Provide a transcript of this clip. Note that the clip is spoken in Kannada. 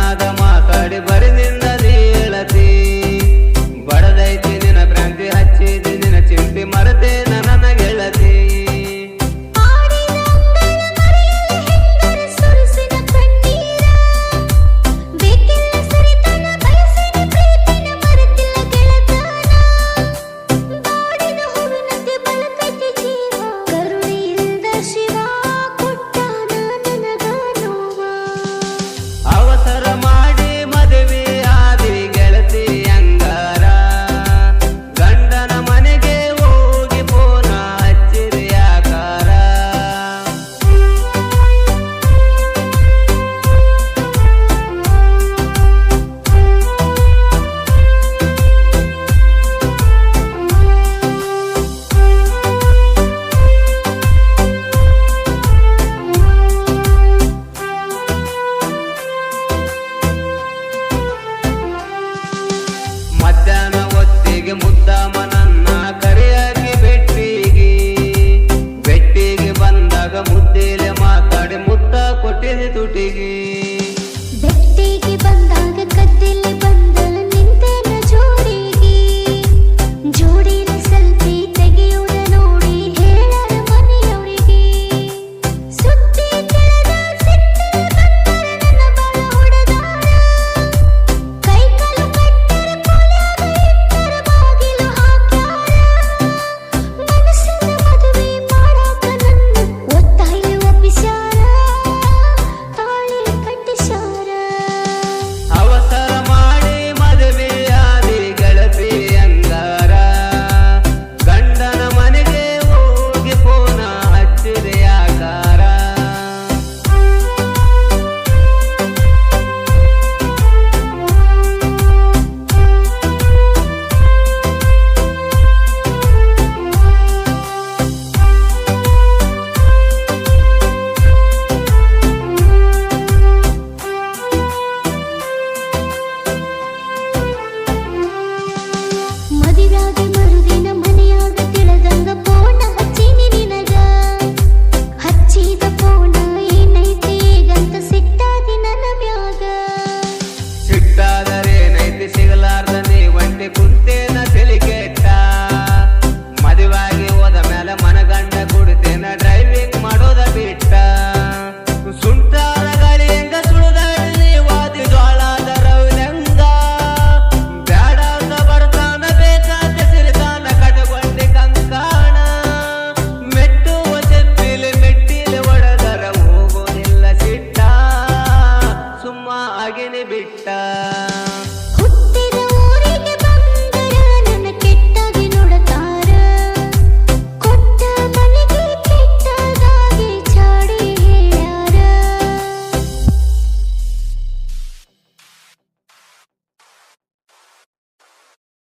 ನಾದ ಮಾತಾಡಿ ಬರಿ ನಿನ್ನ ಹೇಳತಿ ಬಡದೈತಿ ನಿನ್ನ ಭ್ರಾಂತಿ ಹಚ್ಚಿದಿ ನಿನ್ನ ಚಿಂತೆ ಮರತೆ ನನ್ನ ಗೆಳತಿ ಮಧ್ಯಾಹ್ನ ಹೊತ್ತಿಗೆ ಮುದ್ದಾಮನನ್ನ ಕರೆಯಾಗಿ ಬೆಟ್ಟಿಗೆ ಬಂದಾಗ ಮುದ್ದೇಲೆ ಮಾತಾಡಿ ಮುದ್ದ ಕೊಟ್ಟಿದೆ ತುಟಿಗೆ ಬೆಟ್ಟಿಗೆ ಬಂದಾಗ ಕದ್ದಿಲ್ಲಿ ಬಂದ ನಿಂತೇನ ಜೋಡಿನ ಸೆಲ್ಫಿ ತೆಗೆಯುವುದ ನೋಡಿ ಹೇಳರ ಮನೆಯವರಿಗೆ ಸುದ್ದಿ ತಿಳಿದ ಸಿಟ್ಟಿನ ಬಂದರ ನನ್ನ ಬಾಳ ಹೊಡೆದಾರ ಕೈಕಾಲು ಕಟ್ಟರ ಕೊಲೆಯಾಗ ಇಟ್ಟರ ಬಾಗಿಲು ಹಾಕ್ಯಾರ ಮನಸ್ಸಿನ ಮದುವೆ ಮಾಡಾಕ ನನ್ನ ಒತ್ತಾಯ ಒಪ್ಪಿಸ್ಯಾರ ತಾಳಿ ಕಟ್ಟಿಸ್ಯಾರ ಅವಸರ ಮಾಡಿ ಮದುವೆಯಾದಿ ಗೆಳತಿ ಅಂಗಾರ ಗಂಡನ ಮನೆಗೆ ಹೋಗಿ ಫೋನ ಹಚ್ಚಿದೆ ಯಾಕಾರ ಮದುವ್ಯಾಗಿ ಮರುದಿನ ಮನೆಯಾಗ ತಿಳದಂಗ ಫೋನ ಹಚ್ಚಿನಿ ನಿನಗ ಹಚ್ಚಿದ ಫೋನ ಏನೈತಿ ಈಗಂತ ಸಿಟ್ಟಾದಿ ನನ್ನ ಮ್ಯಾಗ ಸಿಟ್ಟಾದರೇನೈತಿ ಸಿಗಲಾರ್ದ ನೀ ಒಂಟಿ ಕುಂತೇನ ತಲಿ ಕೆಟ್ಟ ಮದುವಾಗಿ ಹೋದ ಮೇಲೆ ಮನಗಂಡ ಕುಡಿತೇನ ಡ್ರೈವಿಂಗ್ ಮಾಡೋದ ಬಿಟ್ಟ ಸುಂಟಾದ ಗಾಳಿ ಹೆಂಗ ಸುಳಿದಾಡಿ ನೀ ವಾದಿ ಜ್ವಾಳದ ರವಿಲಂಗ ಬ್ಯಾಡ ಅಂತ ಬರ್ತಾನ ಬೇಕಾದ ಸಿರಿತಾನ ಕಟಗೊಂಡಿ ಕಂಕಾಣ ಮೆಟ್ಟುವ ಮೆಟ್ಟಿಲೆ ಒಡೆದರ ಹೋಗೋದಿಲ್ಲ ಸಿಟ್ಟ ಸುಮ್ಮ ಆಗಿನಿ ಬಿಟ್ಟ